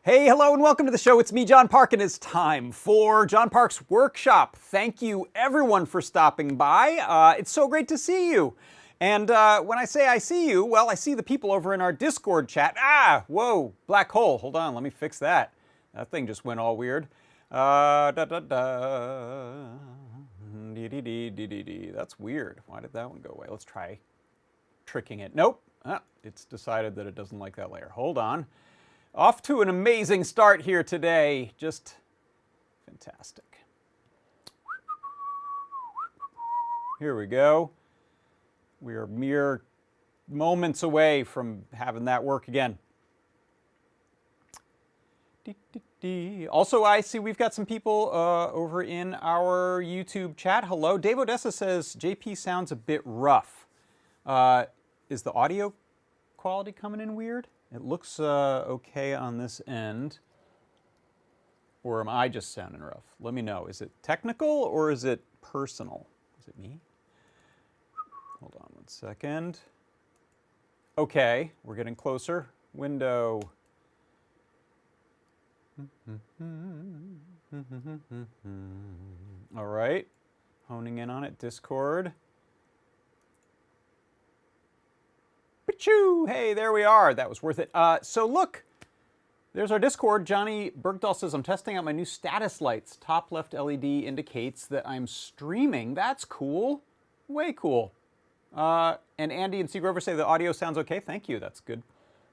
Hey, hello, and welcome to the show. It's me, John Park, and it's time for John Park's Workshop. Thank you, everyone, for stopping by. It's so great to see you. And when I say I see you, well, I see the people over in our Discord chat. Whoa, black hole. Hold on, let me fix that. That thing just went all weird. That's weird. Why did that one go away? Let's try tricking it. Nope. It's decided that it doesn't like that layer. Hold on. Off to an amazing start here today. Just fantastic. Here we go. We are mere moments away from having that work again. Also, I see we've got some people over in our YouTube chat. Hello. Dave Odessa says, JP sounds a bit rough. Is the audio quality coming in weird? It looks okay on this end. Or am I just sounding rough? Let me know. Is it technical or is it personal? Is it me? Hold on one second. Okay, we're getting closer. Window. All right, honing in on it. Discord. Pachoo! Hey, there we are. That was worth it. So look, there's our Discord. Johnny Bergdahl says, I'm testing out my new status lights. Top left LED indicates that I'm streaming. That's cool. Way cool. And Andy and C. Grover say the audio sounds okay. Thank you. That's good.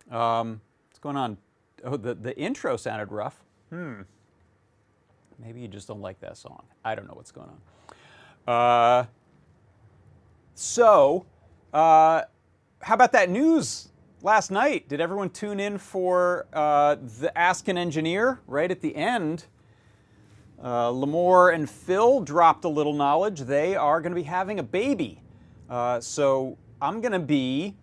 What's going on? Oh, the intro sounded rough. Maybe you just don't like that song. I don't know what's going on. How about that news last night? Did everyone tune in for the Ask an Engineer right at the end? Lamore and Phil dropped a little knowledge. They are going to be having a baby. So I'm going to be,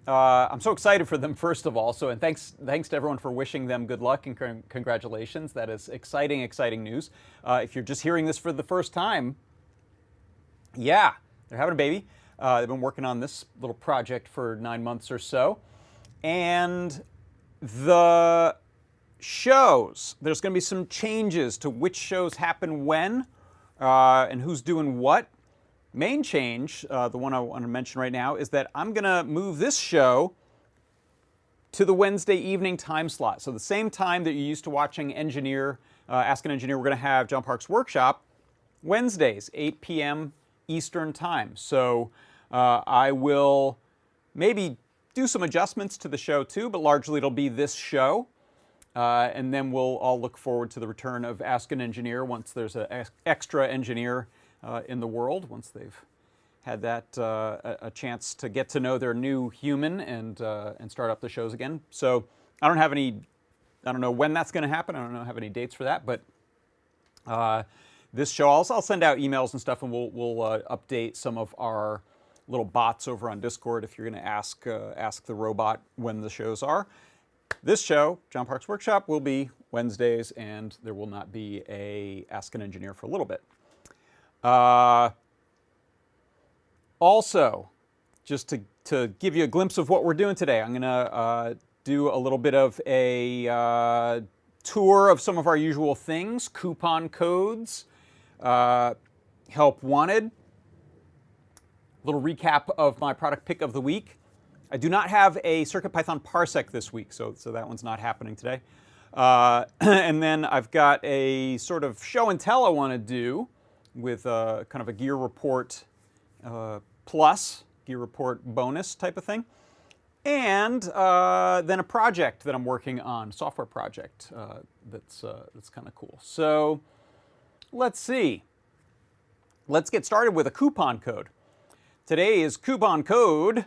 I'm so excited for them, first of all. And thanks to everyone for wishing them good luck and congratulations. That is exciting, exciting news. If you're just hearing this for the first time, yeah, they're having a baby. They've been working on this little project for 9 months or so. And the shows, there's going to be some changes to which shows happen when and who's doing what. Main change, the one I want to mention right now, is that I'm going to move this show to the Wednesday evening time slot. So the same time that you're used to watching Ask an Engineer, we're going to have John Park's Workshop Wednesdays, 8 p.m. Eastern Time. So I will maybe do some adjustments to the show too, but largely it'll be this show. And then we'll all look forward to the return of Ask an Engineer once there's an extra engineer in the world, once they've had that a chance to get to know their new human and start up the shows again. So I don't know when that's going to happen. I don't have any dates for that, but this show, I'll send out emails and stuff, and we'll update some of our little bots over on Discord if you're going to ask the robot when the shows are. This show, John Park's Workshop, will be Wednesdays, and there will not be a Ask an Engineer for a little bit. Also, just to give you a glimpse of what we're doing today, I'm going to do a little bit of a tour of some of our usual things, coupon codes, help wanted, a little recap of my product pick of the week. I do not have a CircuitPython parsec this week, so that one's not happening today. And then I've got a sort of show and tell I want to do with kind of a gear report plus, gear report bonus type of thing. And then a project that I'm working on, software project that's kind of cool. So let's see. Let's get started with a coupon code. Today's coupon code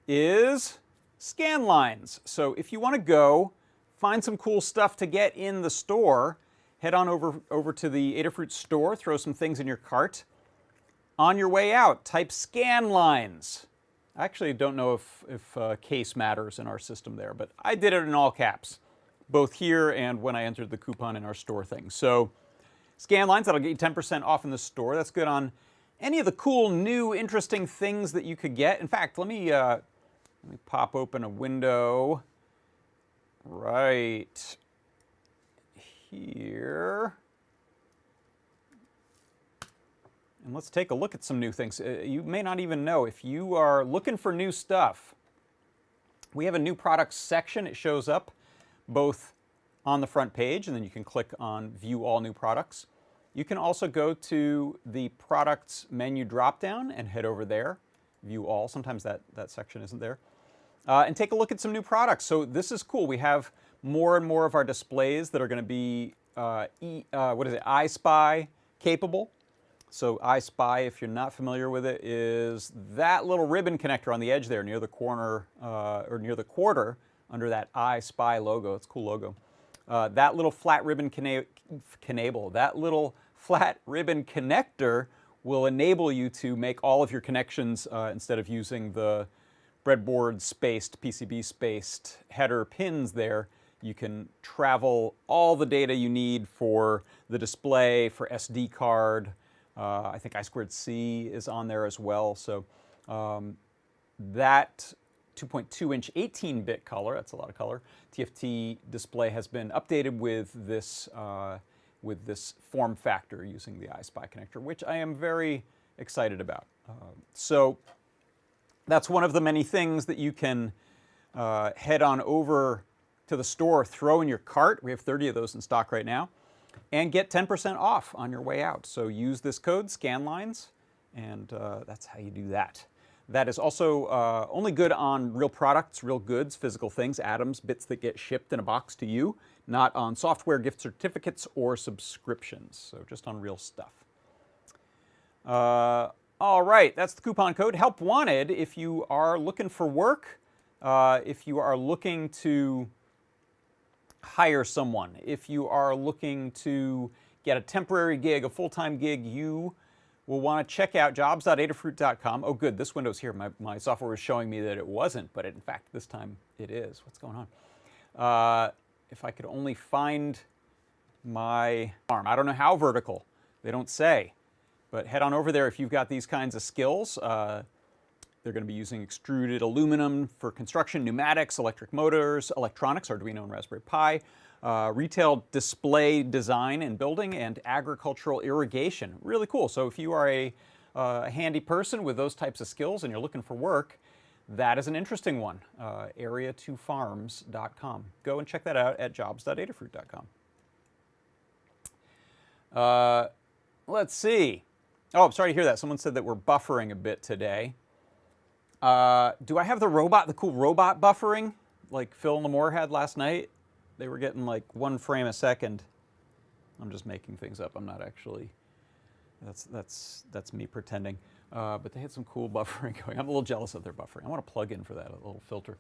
is scan lines. So if you want to go find some cool stuff to get in the store, head on over to the Adafruit store, throw some things in your cart. On your way out, type scan lines. I actually don't know if case matters in our system there, but I did it in all caps, both here and when I entered the coupon in our store thing. So scan lines, that'll get you 10% off in the store. That's good on any of the cool, new, interesting things that you could get. In fact, let me pop open a window right here. And let's take a look at some new things. You may not even know, if you are looking for new stuff, we have a new products section. It shows up both on the front page, and then you can click on View All New Products. You can also go to the Products menu dropdown and head over there, View All. Sometimes that section isn't there. And take a look at some new products. So this is cool. We have more and more of our displays that are going to be, I Spy capable. So I Spy, if you're not familiar with it, is that little ribbon connector on the edge there near the corner, or near the quarter under that I Spy logo. It's a cool logo. That little flat ribbon connector will enable you to make all of your connections instead of using the breadboard spaced, PCB spaced header pins there. You can travel all the data you need for the display, for SD card. I think I2C is on there as well. So that 2.2-inch 18-bit color, that's a lot of color, TFT display has been updated with this form factor using the iSpy connector, which I am very excited about. So that's one of the many things that you can head on over to the store, throw in your cart. We have 30 of those in stock right now, and get 10% off on your way out. So use this code, SCANLINES, and that's how you do that. That is also only good on real products, real goods, physical things, atoms, bits that get shipped in a box to you, not on software, gift certificates, or subscriptions. So just on real stuff. All right, that's the coupon code. Help wanted if you are looking for work, if you are looking to hire someone, if you are looking to get a temporary gig, a full-time gig, you will want to check out jobs.adafruit.com. Oh, good, this window's here. My software was showing me that it wasn't, but in fact, this time it is. What's going on? If I could only find my arm. I don't know how vertical. They don't say. But head on over there if you've got these kinds of skills. They're going to be using extruded aluminum for construction, pneumatics, electric motors, electronics, Arduino and Raspberry Pi, retail display design and building, and agricultural irrigation. Really cool. So if you are a handy person with those types of skills and you're looking for work, that is an interesting one. Area2farms.com. Go and check that out at jobs.adafruit.com. Let's see. Oh, I'm sorry to hear that. Someone said that we're buffering a bit today. Do I have the cool robot buffering like Phil and Lamore had last night? They were getting like 1 frame a second. I'm just making things up. I'm not actually. That's me pretending. But they had some cool buffering going. I'm a little jealous of their buffering. I want a plug-in for that, a little filter.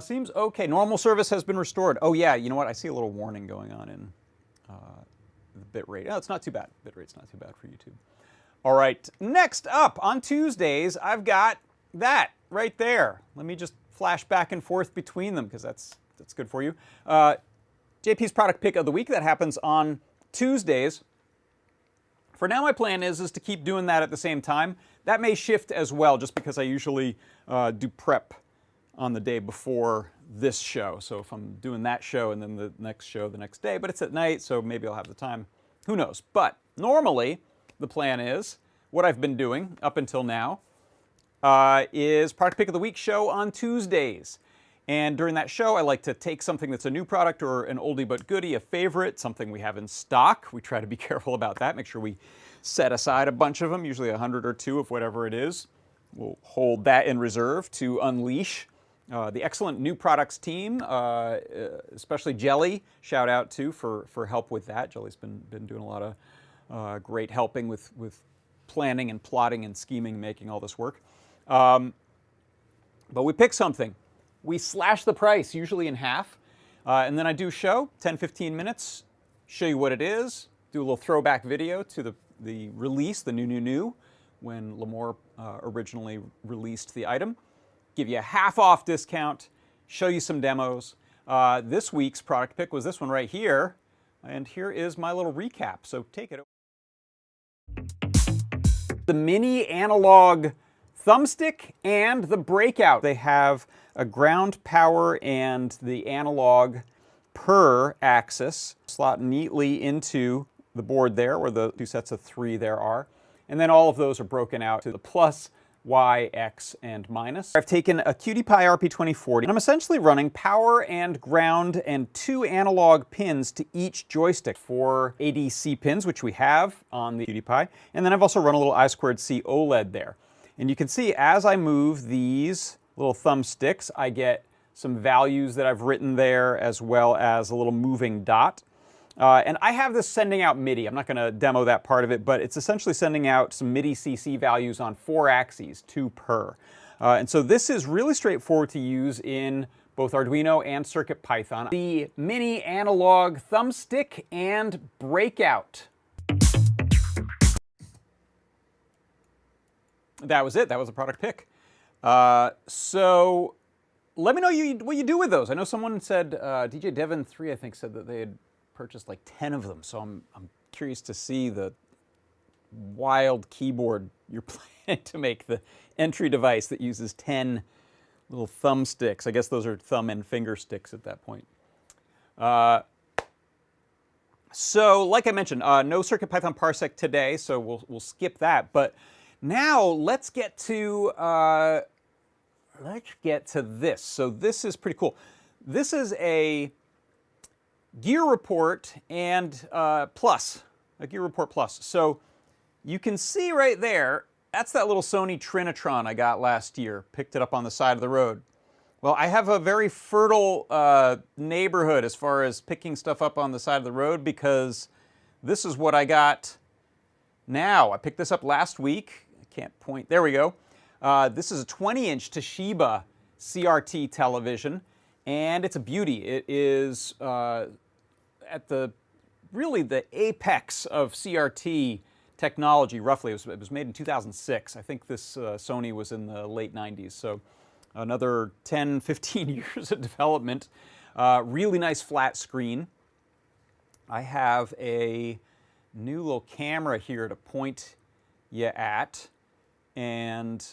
Seems okay. Normal service has been restored. Oh yeah, you know what? I see a little warning going on in the bit rate. Oh, it's not too bad. Bit rate's not too bad for YouTube. All right, next up on Tuesdays, I've got that right there. Let me just flash back and forth between them because that's good for you. JP's product pick of the week, that happens on Tuesdays. For now, my plan is to keep doing that at the same time. That may shift as well, just because I usually do prep on the day before this show. So if I'm doing that show and then the next show the next day, but it's at night, so maybe I'll have the time. Who knows? But normally, the plan is, what I've been doing up until now, is Product Pick of the Week show on Tuesdays. And during that show, I like to take something that's a new product or an oldie but goodie, a favorite, something we have in stock. We try to be careful about that, make sure we set aside a bunch of them, usually 100 or 2 of whatever it is. We'll hold that in reserve to unleash the excellent new products team, especially Jelly. Shout out to for help with that. Jelly's been doing a lot of great helping with planning and plotting and scheming, making all this work. But we pick something. We slash the price, usually in half, and then I do a show, 10-15 minutes, show you what it is, do a little throwback video to the release, the new, when Lamore originally released the item, give you a half-off discount, show you some demos. This week's product pick was this one right here, and here is my little recap, so take it. The mini analog thumbstick and the breakout. They have a ground power and the analog per axis slot neatly into the board there, where the 2 sets of 3 there are. And then all of those are broken out to the plus, Y, X, and minus. I've taken a QT Py RP2040, and I'm essentially running power and ground and 2 analog pins to each joystick, 4 ADC pins, which we have on the QT Py. And then I've also run a little I2C OLED there. And you can see as I move these little thumbsticks, I get some values that I've written there, as well as a little moving dot. And I have this sending out MIDI. I'm not going to demo that part of it, but it's essentially sending out some MIDI CC values on 4 axes, 2 per. And so this is really straightforward to use in both Arduino and CircuitPython. The mini analog thumbstick and breakout. That was it. That was a product pick. So let me know what you do with those. I know someone said, DJ Devon3, I think, said that they had purchased like 10 of them. So I'm curious to see the wild keyboard you're planning to make, the entry device that uses 10 little thumbsticks. I guess those are thumb and finger sticks at that point. So like I mentioned, no CircuitPython parsec today, so we'll skip that. But now let's get to this. So this is pretty cool. This is a Gear Report and Plus, a Gear Report Plus. So you can see right there, that's that little Sony Trinitron I got last year. Picked it up on the side of the road. Well, I have a very fertile neighborhood as far as picking stuff up on the side of the road, because this is what I got now. I picked this up last week. I can't point. There we go. This is a 20-inch Toshiba CRT television, and it's a beauty. It is at really the apex of CRT technology, roughly. It was made in 2006. I think this Sony was in the late 90s, so another 10, 15 years of development. Really nice flat screen. I have a new little camera here to point you at, and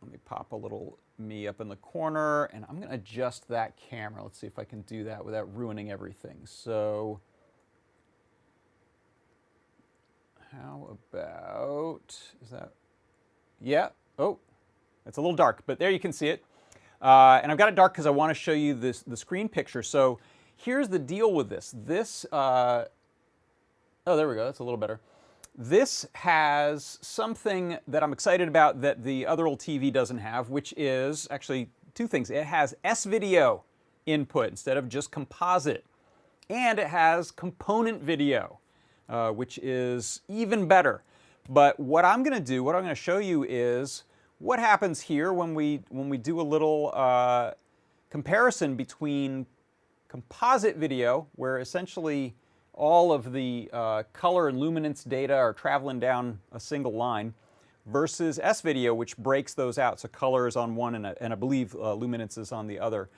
let me pop a little me up in the corner, and I'm going to adjust that camera. Let's see if I can do that without ruining everything. So how about, is that, yeah, oh, it's a little dark, but there you can see it. And I've got it dark because I want to show you the screen picture. So here's the deal with this. Oh, there we go, that's a little better. This has something that I'm excited about that the other old TV doesn't have, which is actually 2 things. It has S-video input instead of just composite. And it has component video, which is even better. But what I'm going to do, what I'm going to show you is what happens here when we do a little comparison between composite video, where essentially all of the color and luminance data are traveling down a single line, versus S-video, which breaks those out. So color is on one, and I believe luminance is on the other,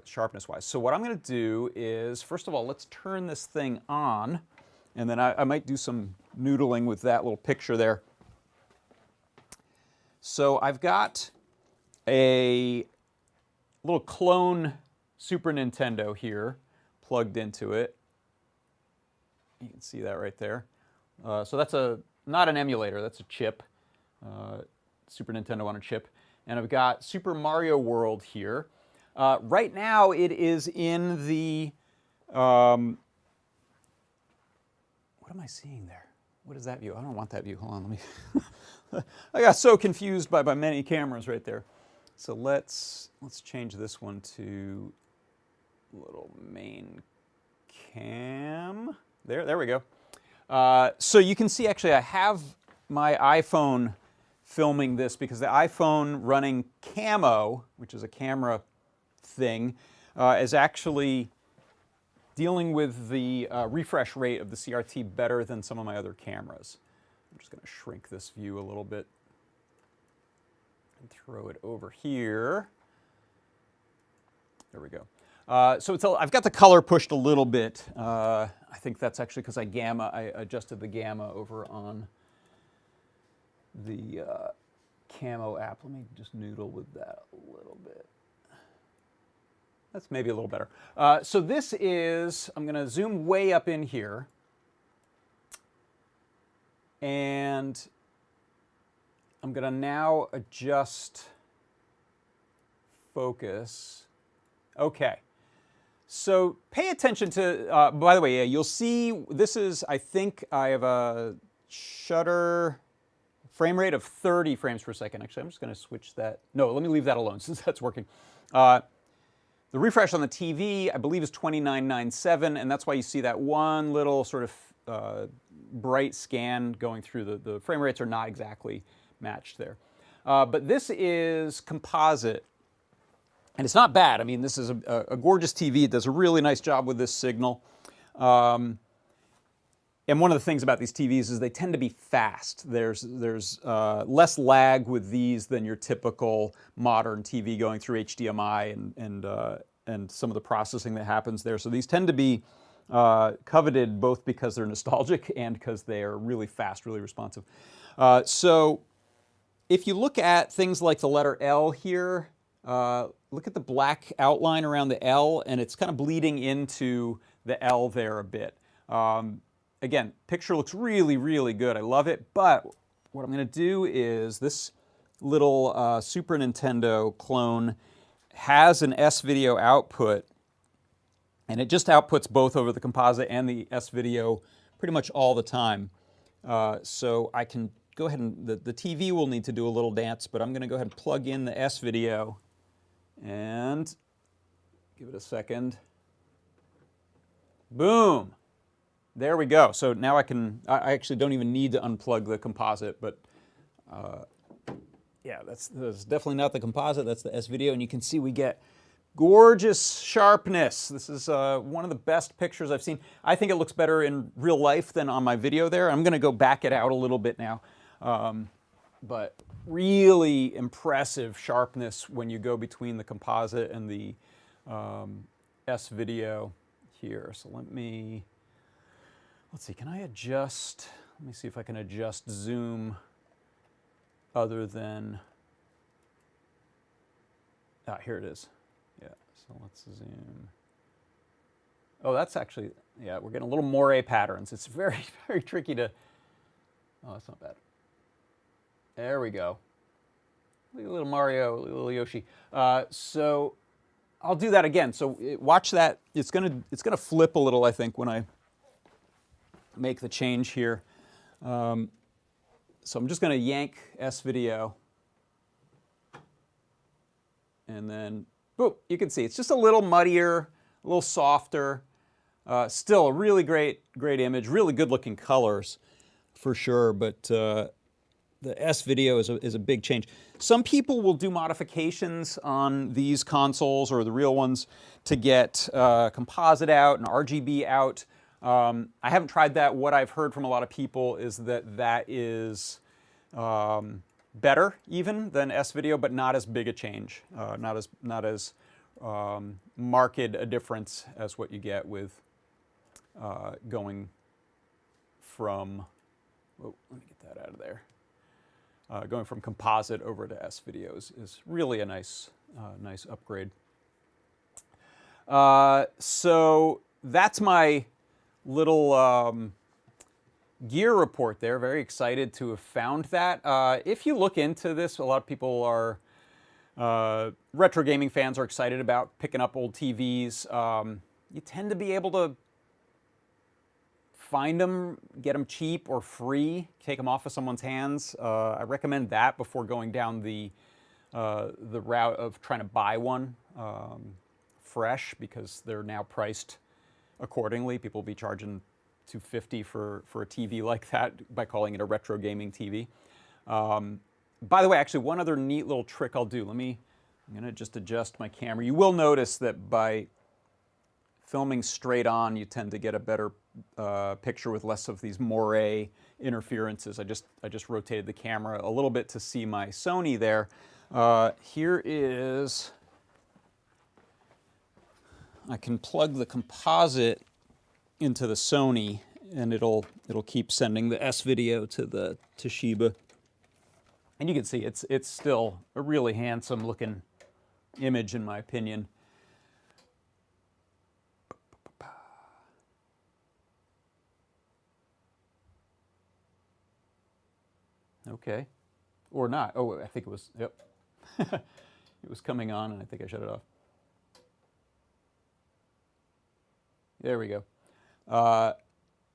sharpness-wise. So what I'm going to do is, first of all, let's turn this thing on, and then I might do some noodling with that little picture there. So I've got a little clone Super Nintendo here plugged into it. You can see that right there. So that's not an emulator, that's a chip. Super Nintendo on a chip. And I've got Super Mario World here. Right now it is in the, what am I seeing there? What is that view? I don't want that view. Hold on, let me. I got so confused by many cameras right there. So let's change this one to little main cam. There we go. So you can see actually I have my iPhone filming this because the iPhone running Camo, which is a camera thing, is actually dealing with the refresh rate of the CRT better than some of my other cameras. I'm just going to shrink this view a little bit and throw it over here. There we go. So I've got the color pushed a little bit. I think that's actually because I adjusted the gamma over on the Camo app. Let me just noodle with that a little bit. That's maybe a little better. So this is, I'm going to zoom way up in here. And I'm going to now adjust focus. Okay. So pay attention to, by the way, you'll see this is, I think I have a shutter frame rate of 30 frames per second. Actually, I'm just going to switch that. No, let me leave that alone since that's working. The refresh on the TV, I believe, is 2997, and that's why you see that one little sort of bright scan going through. The frame rates are not exactly matched there. But this is composite, and it's not bad. I mean, this is a gorgeous TV. It does a really nice job with this signal. And one of the things about these TVs is they tend to be fast. There's less lag with these than your typical modern TV going through HDMI and some of the processing that happens there. So these tend to be coveted both because they're nostalgic and because they are really fast, really responsive. So if you look at things like the letter L here, look at the black outline around the L, and it's kind of bleeding into the L there a bit. Again, picture looks really, really good. I love it, but what I'm going to do is this little Super Nintendo clone has an S-video output, and it just outputs both over the composite and the S-video pretty much all the time. So I can go ahead and, the TV will need to do a little dance, but I'm going to go ahead and plug in the S-video and give it a second. Boom! There we go. So now I actually don't even need to unplug the composite, but yeah, that's definitely not the composite, that's the S-video, and you can see we get gorgeous sharpness. This is one of the best pictures I've seen. I think it looks better in real life than on my video there. I'm going to go back it out a little bit now. But really impressive sharpness when you go between the composite and the S-video here. So let's see, can I adjust? Let me see if I can adjust zoom other than, here it is. Yeah, so let's zoom. Oh, that's actually, yeah, we're getting a little moire patterns. It's very, very tricky to, oh, that's not bad. There we go. Look at little Mario, little Yoshi. So I'll do that again. So watch that. It's gonna flip a little, I think, when I make the change here. So I'm just going to yank S-video, and then, boom, you can see it's just a little muddier, a little softer. Still a really great image, really good-looking colors for sure, but the S-video is a big change. Some people will do modifications on these consoles or the real ones to get composite out and RGB out. I haven't tried that. What I've heard from a lot of people is that is better even than S-video, but not as big a change, not as marked a difference as what you get with going from, oh, let me get that out of there. Going from composite over to S-video is really a nice upgrade. So that's my little gear report there. Very excited to have found that. If you look into this, a lot of people are retro gaming fans are excited about picking up old TVs. You tend to be able to find them, get them cheap or free, take them off of someone's hands. I recommend that before going down the route of trying to buy one fresh, because they're now priced accordingly. People will be charging $250 for a TV like that by calling it a retro gaming TV. By the way, actually, one other neat little trick I'll do. I'm going to just adjust my camera. You will notice that by filming straight on, you tend to get a better picture with less of these moire interferences. I just rotated the camera a little bit to see my Sony there. Here is, I can plug the composite into the Sony, and it'll keep sending the S video to the Toshiba. And you can see it's still a really handsome looking image, in my opinion. Okay, or not. Oh, I think it was, yep. It was coming on, and I think I shut it off. There we go.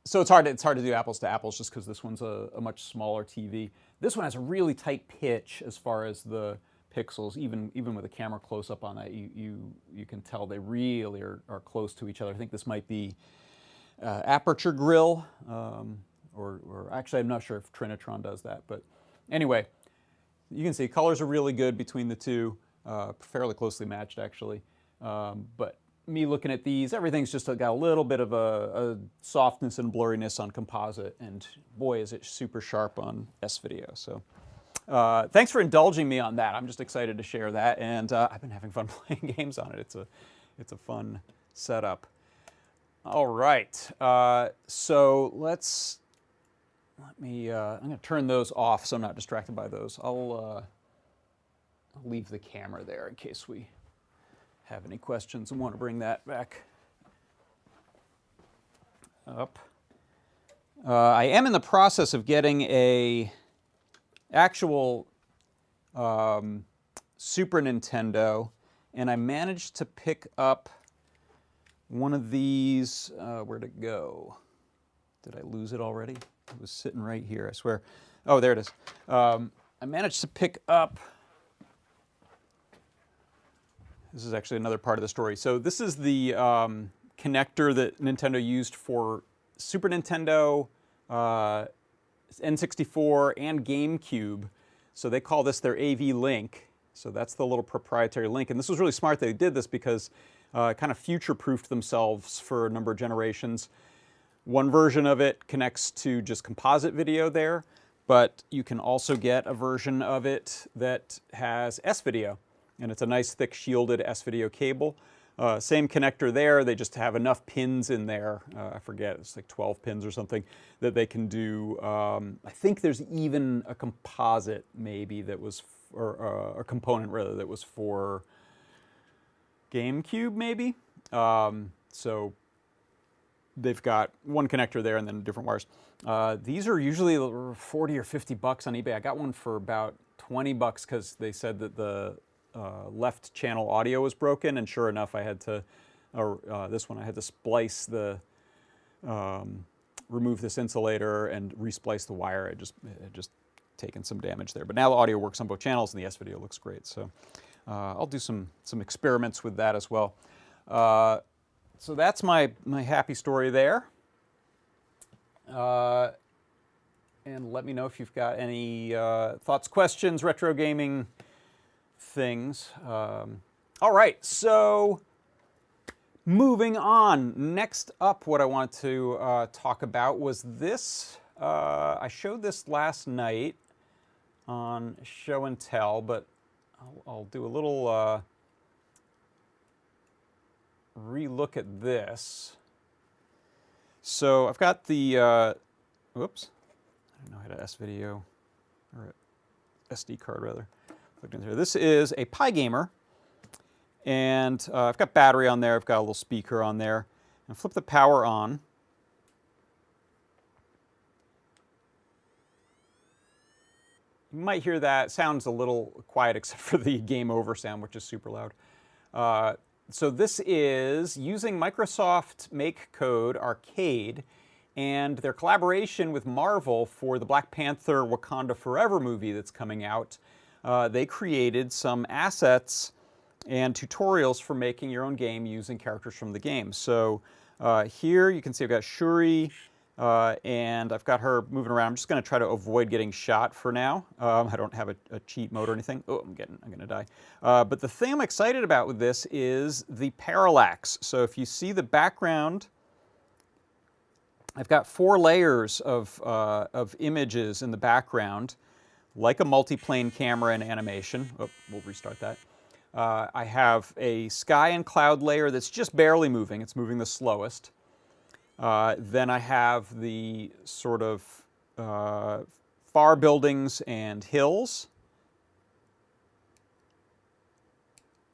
So it's hard to do apples to apples, just because this one's a much smaller TV. This one has a really tight pitch as far as the pixels. Even with a camera close up on that, you can tell they really are close to each other. I think this might be aperture grill, or actually I'm not sure if Trinitron does that, but anyway, you can see colors are really good between the two, fairly closely matched actually. But me looking at these, everything's just got a little bit of a softness and blurriness on composite, and boy is it super sharp on S-Video. So thanks for indulging me on that. I'm just excited to share that, and I've been having fun playing games on it. It's a fun setup. All right, so I'm going to turn those off so I'm not distracted by those. I'll leave the camera there in case we have any questions and want to bring that back up. I am in the process of getting a actual Super Nintendo, and I managed to pick up one of these. Where'd it go? Did I lose it already? It was sitting right here, I swear. Oh, there it is. I managed to pick up, this is actually another part of the story. So this is the connector that Nintendo used for Super Nintendo, N64, and GameCube. So they call this their AV Link. So that's the little proprietary link. And this was really smart they did this, because kind of future-proofed themselves for a number of generations. One version of it connects to just composite video there, but you can also get a version of it that has S-Video, and it's a nice thick shielded S-Video cable. Same connector there, they just have enough pins in there, I forget, it's like 12 pins or something, that they can do, I think there's even a composite maybe that was, or a component rather, that was for GameCube maybe. So they've got one connector there and then different wires. These are usually 40 or 50 bucks on eBay. I got one for about 20 bucks because they said that the left channel audio was broken, and sure enough, I had to, this one I had to splice the, remove this insulator and resplice the wire. It just taken some damage there. But now the audio works on both channels, and the S-Video looks great. So I'll do some experiments with that as well. So that's my happy story there. And let me know if you've got any thoughts, questions, retro gaming things. All right, so moving on. Next up, what I want to talk about was this. I showed this last night on Show and Tell, but I'll do a little re-look at this. So I've got the, whoops, I don't know how to S-Video, or SD card rather. This is a Pi Gamer, And I've got battery on there. I've got a little speaker on there. And flip the power on. You might hear that. Sounds a little quiet except for the game over sound, which is super loud. So this is using Microsoft MakeCode Arcade and their collaboration with Marvel for the Black Panther Wakanda Forever movie that's coming out. They created some assets and tutorials for making your own game using characters from the game. So here you can see I've got Shuri, and I've got her moving around. I'm just going to try to avoid getting shot for now. I don't have a cheat mode or anything. Oh, I'm going to die. But the thing I'm excited about with this is the parallax. So if you see the background, I've got 4 layers of images in the background, like a multiplane camera and animation. Oh, we'll restart that. I have a sky and cloud layer that's just barely moving. It's moving the slowest. Then I have the sort of far buildings and hills.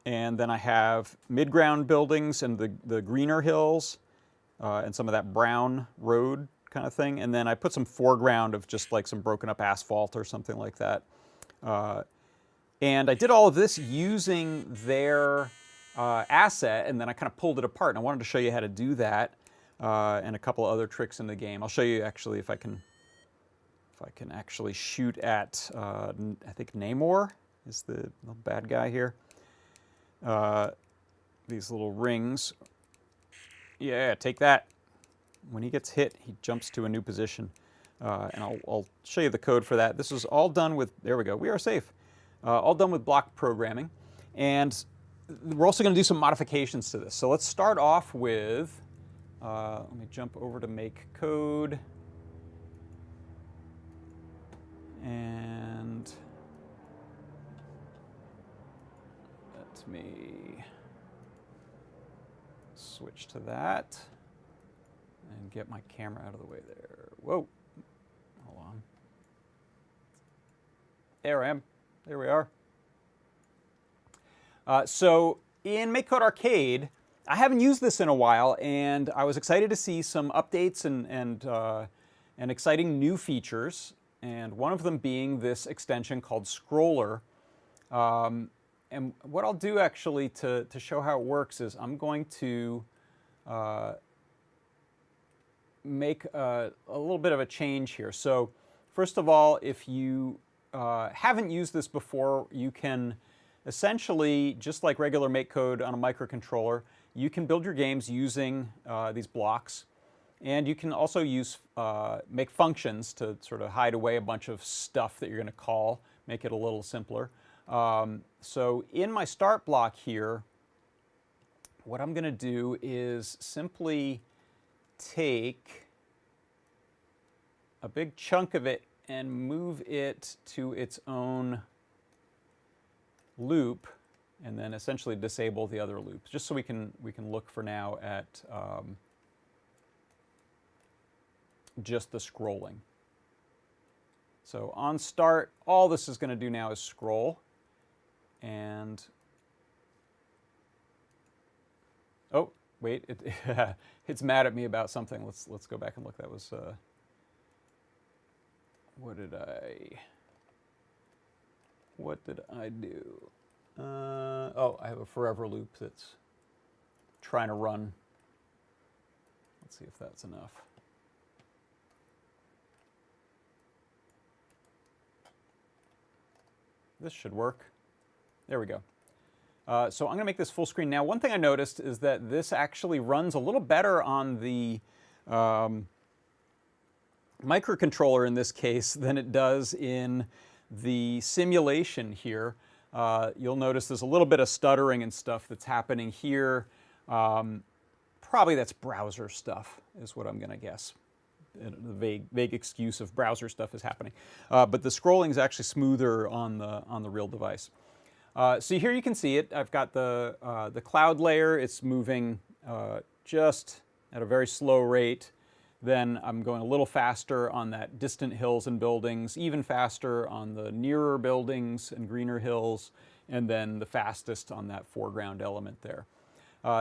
And then I have mid-ground buildings and the greener hills and some of that brown road kind of thing. And then I put some foreground of just like some broken up asphalt or something like that. And I did all of this using their asset, and then I kind of pulled it apart. And I wanted to show you how to do that. And a couple other tricks in the game. I'll show you actually if I can actually shoot at I think Namor is the bad guy here. These little rings. Yeah, take that. When he gets hit, he jumps to a new position. And I'll show you the code for that. This is all done with, there we go, we are safe. All done with block programming. And we're also going to do some modifications to this. So let's start off with, let me jump over to MakeCode. And let me switch to that and get my camera out of the way there. Whoa, hold on. There I am. There we are. So in MakeCode Arcade, I haven't used this in a while, and I was excited to see some updates and exciting new features, and one of them being this extension called Scroller. And what I'll do actually to show how it works is I'm going to make a little bit of a change here. So first of all, if you haven't used this before, you can essentially, just like regular MakeCode on a microcontroller, you can build your games using these blocks. And you can also use make functions to sort of hide away a bunch of stuff that you're going to call, make it a little simpler. So in my start block here, what I'm going to do is simply take a big chunk of it and move it to its own loop, and then essentially disable the other loops, just so we can look for now at just the scrolling. So on start, all this is going to do now is scroll, and oh wait, it's mad at me about something. Let's go back and look. That was what did I do? Oh, I have a forever loop that's trying to run. Let's see if that's enough. This should work. There we go. So I'm going to make this full screen. Now, one thing I noticed is that this actually runs a little better on the microcontroller in this case than it does in the simulation here. You'll notice there's a little bit of stuttering and stuff that's happening here. Probably that's browser stuff is what I'm going to guess. The vague excuse of browser stuff is happening. But the scrolling is actually smoother on the real device. So here you can see it. I've got the cloud layer. It's moving just at a very slow rate. Then I'm going a little faster on that distant hills and buildings, even faster on the nearer buildings and greener hills, and then the fastest on that foreground element there.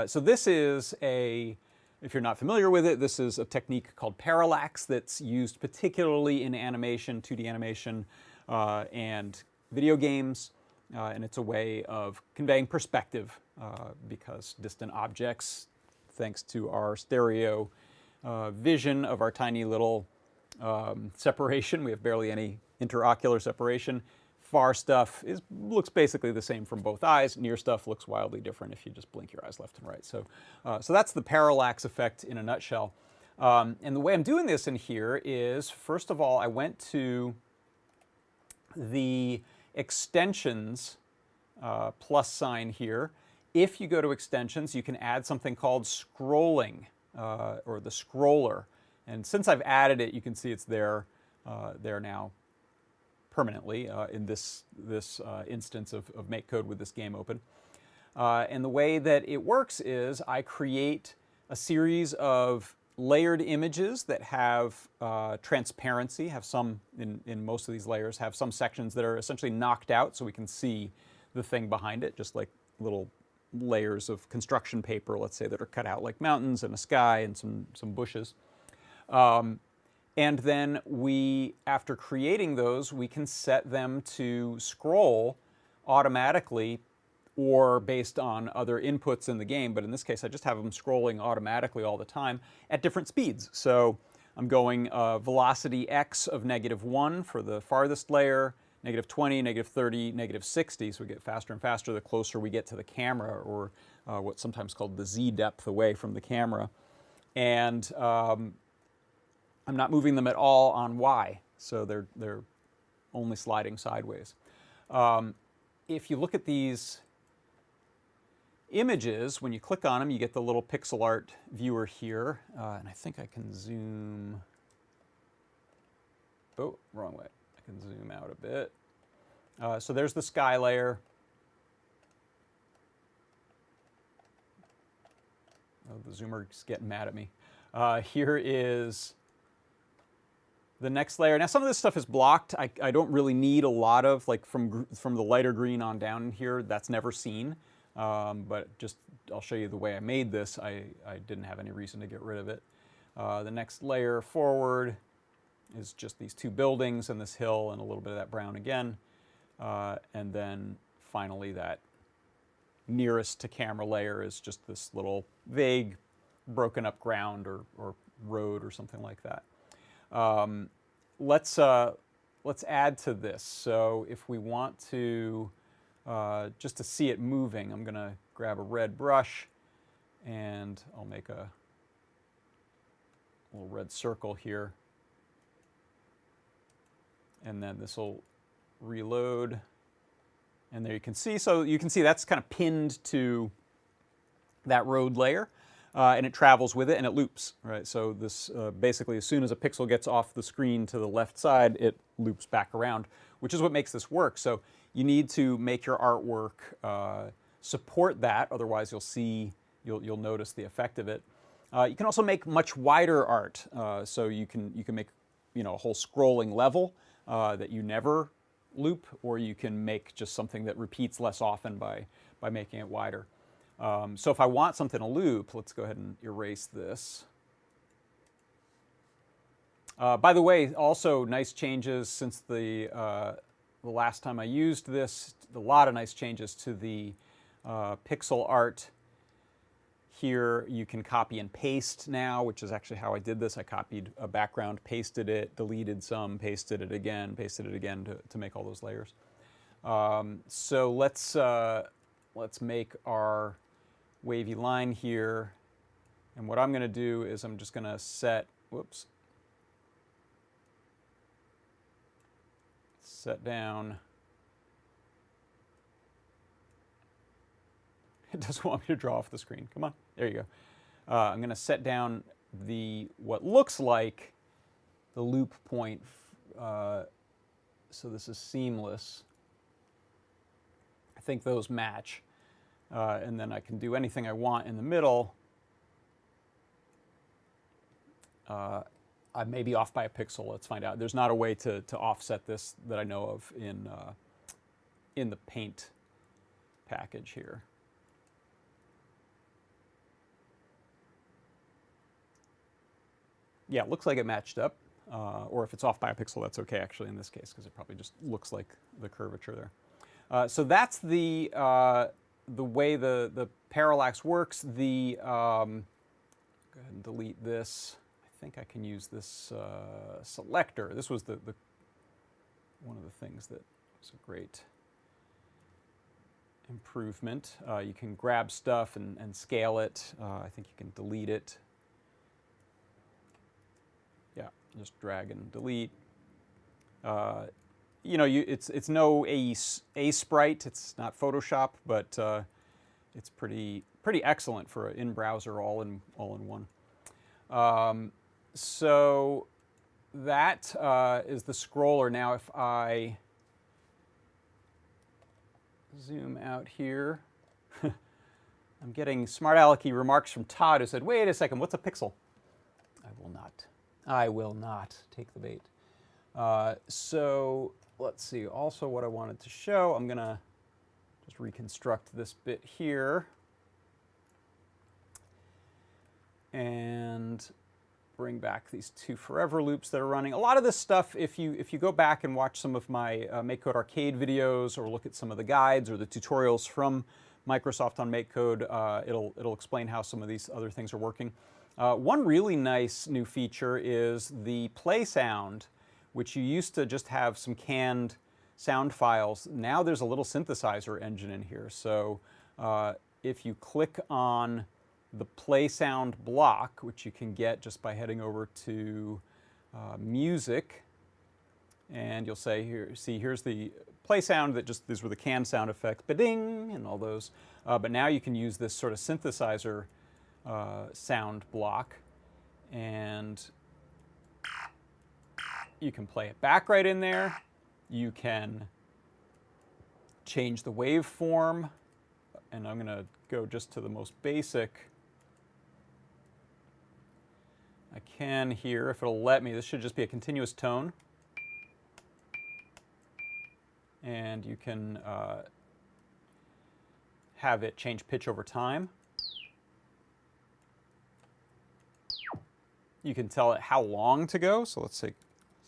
So this is if you're not familiar with it, this is a technique called Parallax that's used particularly in animation, 2D animation, and video games. And it's a way of conveying perspective because distant objects, thanks to our stereo vision of our tiny little separation, we have barely any interocular separation. Far stuff looks basically the same from both eyes. Near stuff looks wildly different if you just blink your eyes left and right. So that's the parallax effect in a nutshell. And the way I'm doing this in here is, first of all, I went to the extensions plus sign here. If you go to extensions, you can add something called scrolling or the scroller. And since I've added it, you can see it's there now permanently in this instance of MakeCode with this game open. And the way that it works is I create a series of layered images that have transparency, have some, in most of these layers, have some sections that are essentially knocked out so we can see the thing behind it, just like little layers of construction paper, let's say, that are cut out like mountains and a sky and some bushes. And then after creating those, we can set them to scroll automatically or based on other inputs in the game. But in this case, I just have them scrolling automatically all the time at different speeds. So I'm going velocity x of -1 for the farthest layer, -20, -30, -60. So we get faster and faster the closer we get to the camera, or what's sometimes called the z depth away from the camera. And I'm not moving them at all on Y, so they're only sliding sideways. If you look at these images, when you click on them, you get the little pixel art viewer here, and I think I can zoom. Oh, wrong way. I can zoom out a bit. So there's the sky layer. Oh, the zoomer's getting mad at me. Here is the next layer. Now some of this stuff is blocked. I don't really need a lot of, like from the lighter green on down here, that's never seen. But just, I'll show you the way I made this. I didn't have any reason to get rid of it. The next layer forward is just these two buildings and this hill and a little bit of that brown again. And then finally that nearest to camera layer is just this little vague broken up ground or road or something like that. Let's add to this. So if we want to, just to see it moving, I'm going to grab a red brush and I'll make a little red circle here. And then this will reload. And there you can see, so you can see that's kind of pinned to that road layer. And it travels with it and it loops, right? So this basically, as soon as a pixel gets off the screen to the left side, it loops back around, which is what makes this work. So you need to make your artwork support that, otherwise you'll notice the effect of it. You can also make much wider art, so you can make a whole scrolling level that you never loop, or you can make just something that repeats less often by making it wider. So if I want something to loop, let's go ahead and erase this. By the way, also nice changes since the last time I used this. A lot of nice changes to the pixel art. Here you can copy and paste now, which is actually how I did this. I copied a background, pasted it, deleted some, pasted it again to make all those layers. So let's make our wavy line here. And what I'm going to do is I'm just going to set down. It doesn't want me to draw off the screen. Come on, there you go. I'm going to set down what looks like the loop point. So this is seamless. I think those match. And then I can do anything I want in the middle. I may be off by a pixel. Let's find out. There's not a way to offset this that I know of in the paint package here. Yeah, it looks like it matched up. Or if it's off by a pixel, that's okay actually in this case, because it probably just looks like the curvature there. So that's the way the parallax works. Go ahead and delete this. I think I can use this selector. This was one of the things that was a great improvement. You can grab stuff and scale it. I think you can delete it. Yeah, just drag and delete. You know, it's no A sprite. It's not Photoshop, but it's pretty excellent for an in-browser all-in one. So that is the scroller. Now, if I zoom out here, I'm getting smart alecky remarks from Todd, who said, "Wait a second, what's a pixel?" I will not take the bait. So let's see. Also, what I wanted to show, I'm going to just reconstruct this bit here and bring back these two forever loops that are running. A lot of this stuff, if you go back and watch some of my MakeCode Arcade videos, or look at some of the guides or the tutorials from Microsoft on MakeCode, it'll explain how some of these other things are working. One really nice new feature is the play sound, which you used to just have some canned sound files. Now there's a little synthesizer engine in here. So if you click on the play sound block, which you can get just by heading over to music, and you'll say here, see, here's the play sound that just, these were the canned sound effects, ba-ding, and all those. But now you can use this sort of synthesizer sound block, and you can play it back right in there. You can change the waveform, and I'm going to go just to the most basic. I can here, if it'll let me, this should just be a continuous tone. And you can have it change pitch over time. You can tell it how long to go, so let's say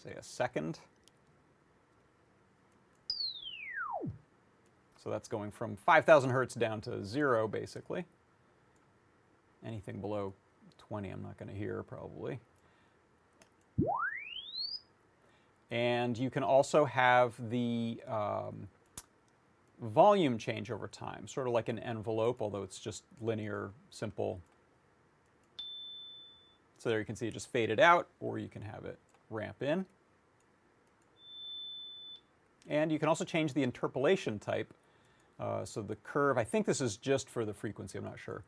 a second. So that's going from 5,000 hertz down to 0, basically. Anything below 20 I'm not going to hear, probably. And you can also have the volume change over time, sort of like an envelope, although it's just linear, simple. So there you can see it just faded out, or you can have it ramp in. And you can also change the interpolation type. So the curve, I think this is just for the frequency, I'm not sure.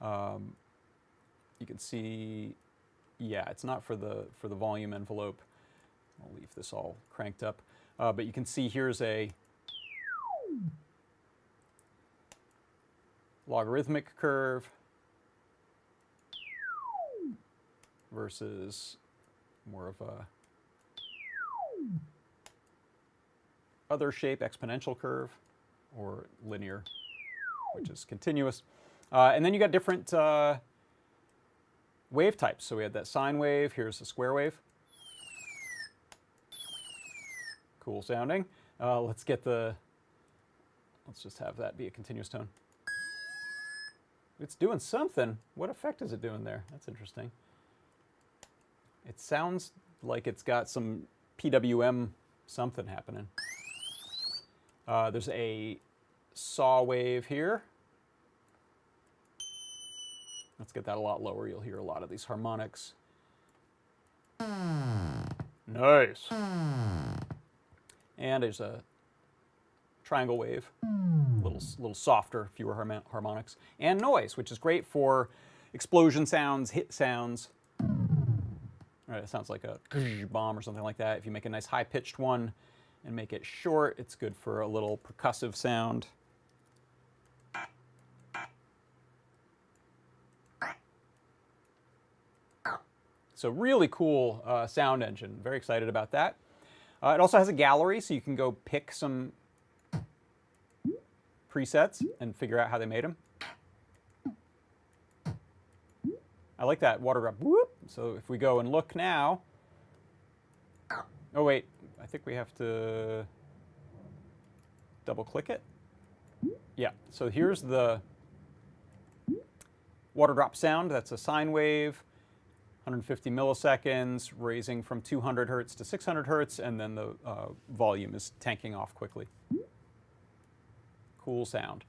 You can see, yeah, it's not for the volume envelope. I'll leave this all cranked up. But you can see here's a logarithmic curve versus more of a other shape, exponential curve, or linear, which is continuous. And then you got different wave types. So we had that sine wave, here's a square wave. Cool sounding. Let's just have that be a continuous tone. It's doing something. What effect is it doing there? That's interesting. It sounds like it's got some PWM something happening. There's a saw wave here. Let's get that a lot lower. You'll hear a lot of these harmonics. Nice. And there's a triangle wave, little softer, fewer harmonics, and noise, which is great for explosion sounds, hit sounds. All right, it sounds like a bomb or something like that. If you make a nice high-pitched one and make it short, it's good for a little percussive sound. So really cool sound engine. Very excited about that. It also has a gallery, so you can go pick some presets and figure out how they made them. I like that water drop. Whoop. So if we go and look now, oh wait, I think we have to double click it. Yeah, so here's the water drop sound. That's a sine wave, 150 milliseconds, raising from 200 hertz to 600 hertz, and then the volume is tanking off quickly. Cool sound.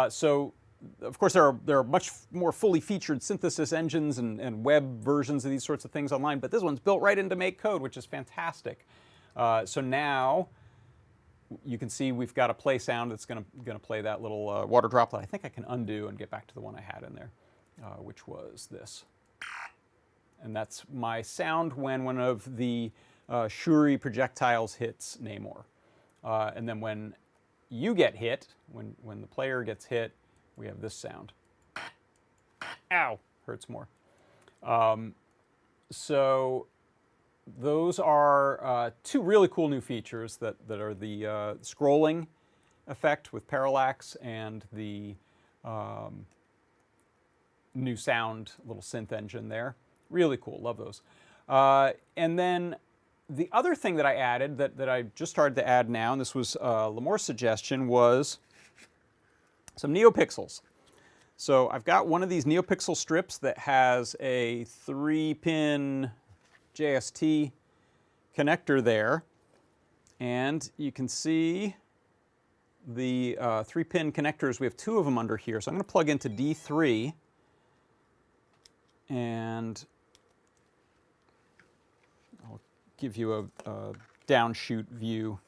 So, of course, there are much more fully featured synthesis engines and web versions of these sorts of things online, but this one's built right into MakeCode, which is fantastic. So now you can see we've got a play sound that's going to play that little water droplet. I think I can undo and get back to the one I had in there, which was this. And that's my sound when one of the Shuri projectiles hits Namor. And then when you get hit, when the player gets hit, we have this sound. Ow! Hurts more. So those are two really cool new features that are the scrolling effect with Parallax and the new sound little synth engine there. Really cool, love those. And then the other thing that I added that I just started to add now, and this was Lamore's suggestion, was some NeoPixels. So I've got one of these NeoPixel strips that has a 3-pin JST connector there, and you can see the 3-pin connectors. We have 2 of them under here, so I'm going to plug into D3, and I'll give you a downshoot view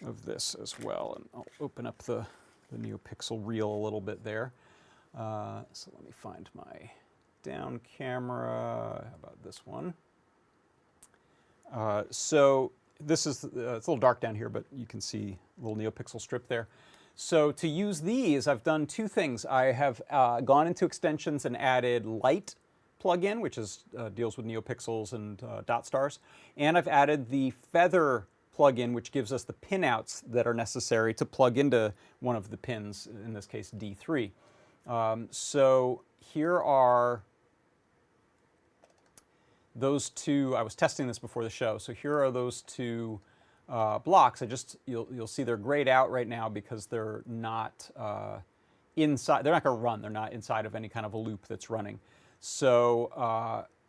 of this as well, and I'll open up the NeoPixel reel a little bit there. So let me find my down camera. How about this one? So this is, it's a little dark down here, but you can see a little NeoPixel strip there. So to use these, I've done 2 things. I have gone into extensions and added Light plugin, which is, deals with NeoPixels and dot stars. And I've added the Feather plugin, which gives us the pinouts that are necessary to plug into one of the pins, in this case D3. So here are those 2. I was testing this before the show. So here are those 2 blocks. You'll see they're grayed out right now because they're not inside. They're not going to run. They're not inside of any kind of a loop that's running. So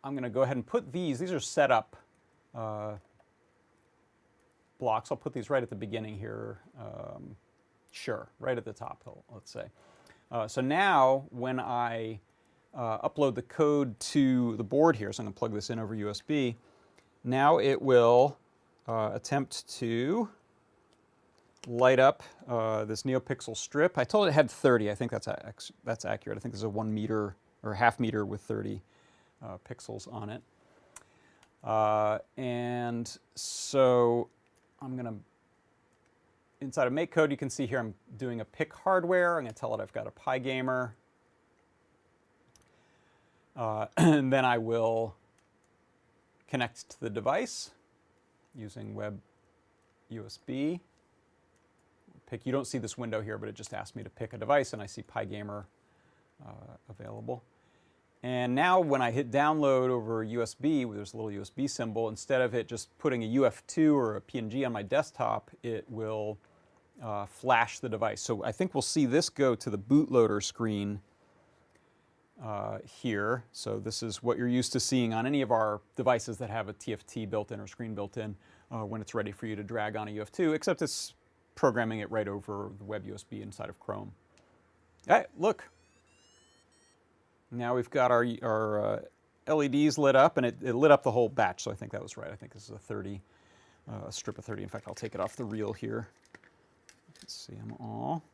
I'm going to go ahead and put these. These are setup blocks. I'll put these right at the beginning here. Sure, right at the top, let's say. So now when I upload the code to the board here, so I'm going to plug this in over USB, now it will attempt to light up this NeoPixel strip. I told it had 30. I think that's accurate. I think there's a 1 meter or half meter with 30 pixels on it. And so I'm going to, inside of MakeCode, you can see here I'm doing a pick hardware. I'm going to tell it I've got a PyGamer. And then I will connect to the device using web USB. You don't see this window here, but it just asked me to pick a device, and I see PyGamer available. And now when I hit download over USB, there's a little USB symbol. Instead of it just putting a UF2 or a PNG on my desktop, it will flash the device. So I think we'll see this go to the bootloader screen here. So this is what you're used to seeing on any of our devices that have a TFT built in or screen built in when it's ready for you to drag on a UF2, except it's programming it right over the web USB inside of Chrome. Hey, look. Now we've got our LEDs lit up, and it lit up the whole batch, so I think that was right. I think this is a 30, strip of 30. In fact, I'll take it off the reel here. Let's see them all.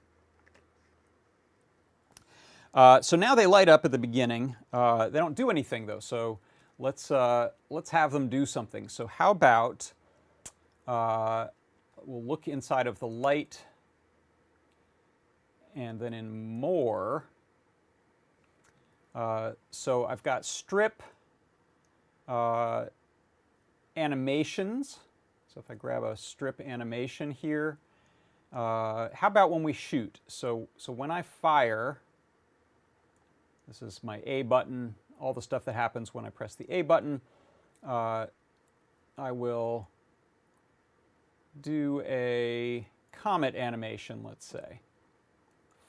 So now they light up at the beginning. They don't do anything, though, so let's have them do something. So how about we'll look inside of the light, and then in more. So I've got strip animations. So if I grab a strip animation here, How about when we shoot? So when I fire, this is my A button, all the stuff that happens when I press the A button. I will do a comet animation, let's say,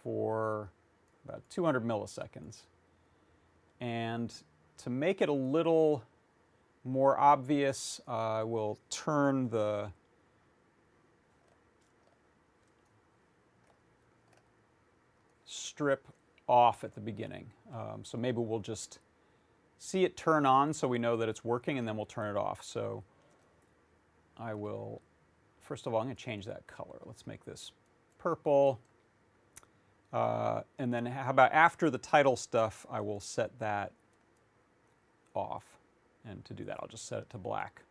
for about 200 milliseconds. And to make it a little more obvious, I will turn the strip off at the beginning. So maybe we'll just see it turn on so we know that it's working, and then we'll turn it off. So I will, first of all, I'm going to change that color. Let's make this purple. And then how about after the title stuff, I will set that off. And to do that, I'll just set it to black.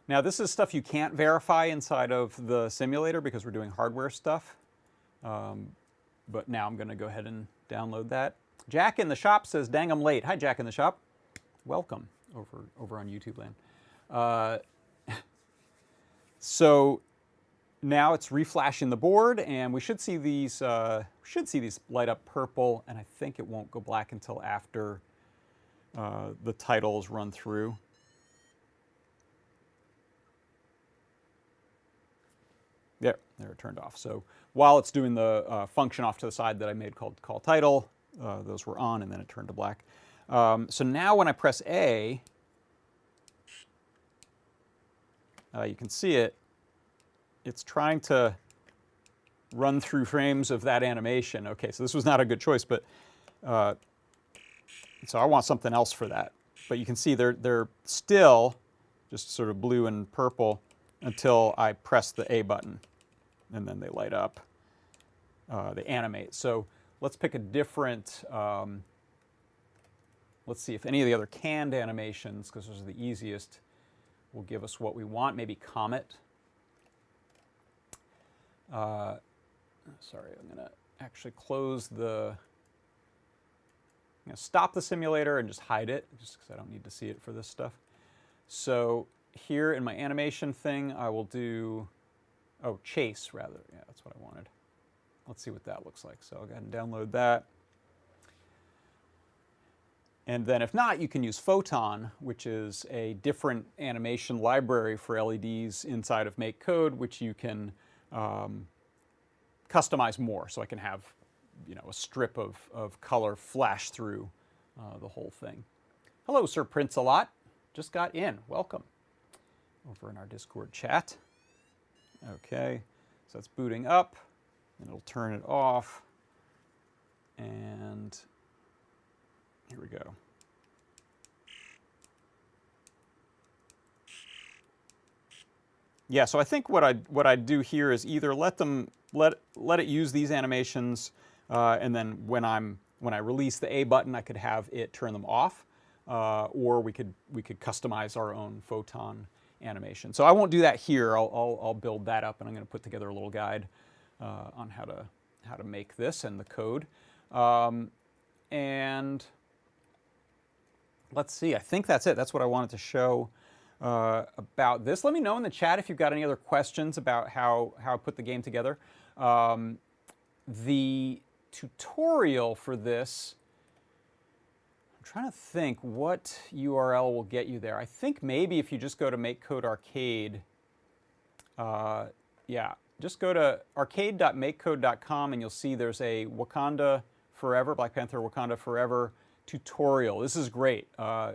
Now, this is stuff you can't verify inside of the simulator because we're doing hardware stuff. But now I'm going to go ahead and download that. Jack in the shop says, dang, I'm late. Hi, Jack in the shop. Welcome over on YouTube land. So now it's reflashing the board, and we should see these light up purple, and I think it won't go black until after the titles run through. There it turned off. So while it's doing the function off to the side that I made called call title, those were on, and then it turned to black. So now when I press A, you can see it's trying to run through frames of that animation. Okay, so this was not a good choice, but so I want something else for that. But you can see they're still just sort of blue and purple until I press the A button, and then they light up, they animate. So let's pick a different, let's see if any of the other canned animations, because those are the easiest, will give us what we want. Maybe Comet. Sorry, I'm going to actually close the, I'm going to stop the simulator and just hide it, just because I don't need to see it for this stuff. So here in my animation thing, I will do, chase rather. Yeah, that's what I wanted. Let's see what that looks like. So I'll go ahead and download that. And then if not, you can use Photon, which is a different animation library for LEDs inside of MakeCode, which you can customize more. So I can have, a strip of color flash through the whole thing. Hello, Sir Prince-A-Lot. Just got in. Welcome. Over in our Discord chat. Okay, so that's booting up, and it'll turn it off, and here we go. Yeah, so I think what I'd do here is either let it use these animations, and then when I release the A button, I could have it turn them off, or we could customize our own Photon animation. So I won't do that here. I'll build that up, and I'm going to put together a little guide on how to make this and the code. And let's see. I think that's it. That's what I wanted to show about this. Let me know in the chat if you've got any other questions about how I put the game together. The tutorial for this, I'm trying to think what URL will get you there. I think maybe if you just go to MakeCode Arcade, just go to arcade.makecode.com and you'll see there's a Wakanda Forever, Black Panther Wakanda Forever tutorial. This is great. I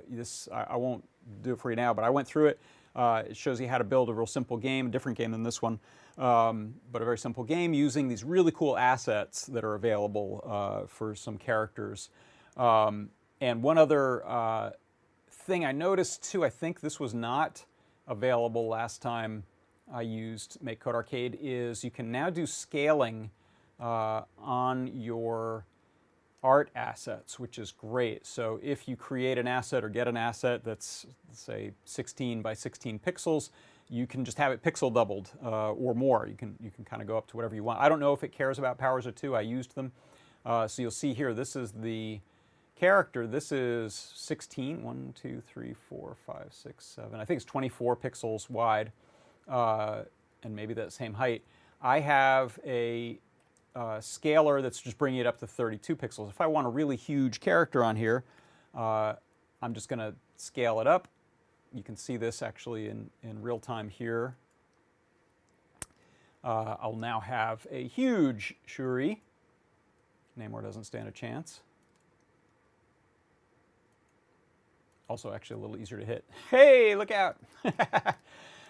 won't do it for you now, but I went through it. It shows you how to build a real simple game, a different game than this one, but a very simple game using these really cool assets that are available for some characters. And one other thing I noticed too, I think this was not available last time I used MakeCode Arcade, is you can now do scaling on your art assets, which is great. So if you create an asset or get an asset that's, say, 16 by 16 pixels, you can just have it pixel doubled or more. You can kind of go up to whatever you want. I don't know if it cares about powers of 2. I used them. So you'll see here, this is the character. This is 16, 1, 2, 3, 4, 5, 6, 7. I think it's 24 pixels wide. and maybe that same height, I have a scaler that's just bringing it up to 32 pixels. If I want a really huge character on here, I'm just going to scale it up. You can see this actually in real time here. I'll now have a huge Shuri. Namor doesn't stand a chance. Also actually a little easier to hit. Hey, look out!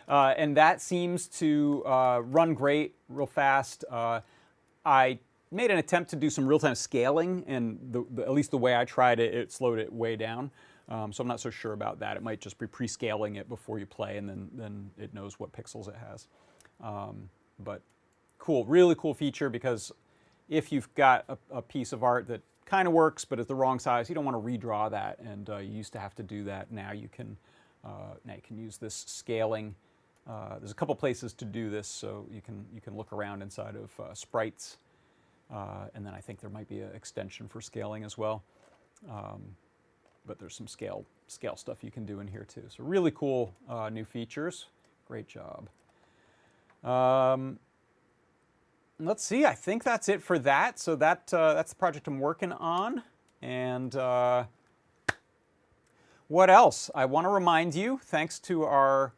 And that seems to run great, real fast. I made an attempt to do some real-time scaling, and at least the way I tried it, it slowed it way down. So I'm not so sure about that. It might just be pre-scaling it before you play, and then it knows what pixels it has. But cool, really cool feature, because if you've got a piece of art that kind of works but is the wrong size, you don't want to redraw that, and you used to have to do that. Now you can use this scaling. There's a couple places to do this, so you can look around inside of sprites, and then I think there might be an extension for scaling as well. But there's some scale stuff you can do in here too. So really cool new features. Great job. Let's see. I think that's it for that. So that's the project I'm working on. And what else? I want to remind you, thanks to our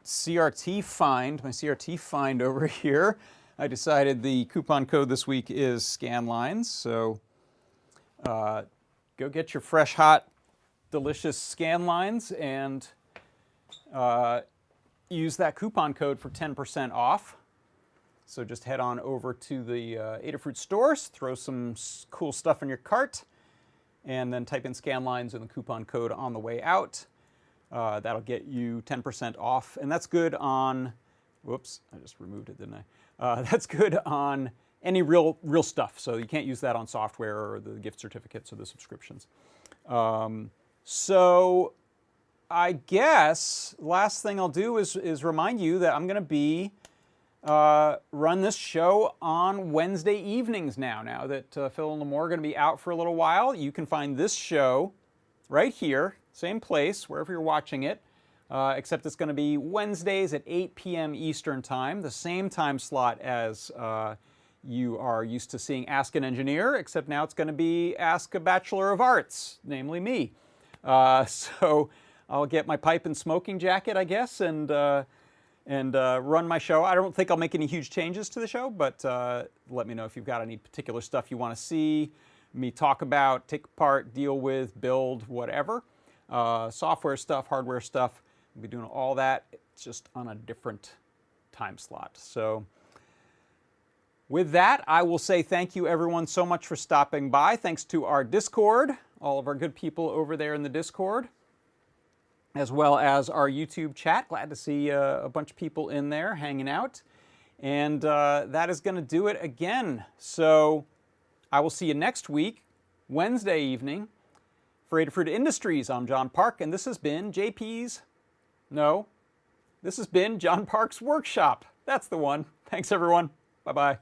CRT find, my CRT find over here, I decided the coupon code this week is scanlines. So go get your fresh, hot, delicious scanlines and use that coupon code for 10% off. So just head on over to the Adafruit stores, throw some cool stuff in your cart, and then type in scanlines and the coupon code on the way out. That'll get you 10% off, and that's good on, whoops, I just removed it, didn't I? That's good on any real stuff, so you can't use that on software or the gift certificates or the subscriptions. So I guess last thing I'll do is remind you that I'm going to be run this show on Wednesday evenings now. Now that Phil and Lamore are going to be out for a little while, you can find this show right here, same place, wherever you're watching it, except it's going to be Wednesdays at 8 p.m. Eastern Time, the same time slot as you are used to seeing Ask an Engineer, except now it's going to be Ask a Bachelor of Arts, namely me. So I'll get my pipe and smoking jacket, I guess, and run my show. I don't think I'll make any huge changes to the show, but let me know if you've got any particular stuff you want to see me talk about, take apart, deal with, build, whatever. Software stuff, hardware stuff. We'll be doing all that. It's just on a different time slot. So with that, I will say thank you everyone so much for stopping by. Thanks to our Discord, all of our good people over there in the Discord, as well as our YouTube chat. Glad to see a bunch of people in there hanging out. And that is going to do it again. So I will see you next week, Wednesday evening, for Adafruit Industries. I'm John Park, and this has been this has been John Park's Workshop. That's the one. Thanks, everyone. Bye-bye.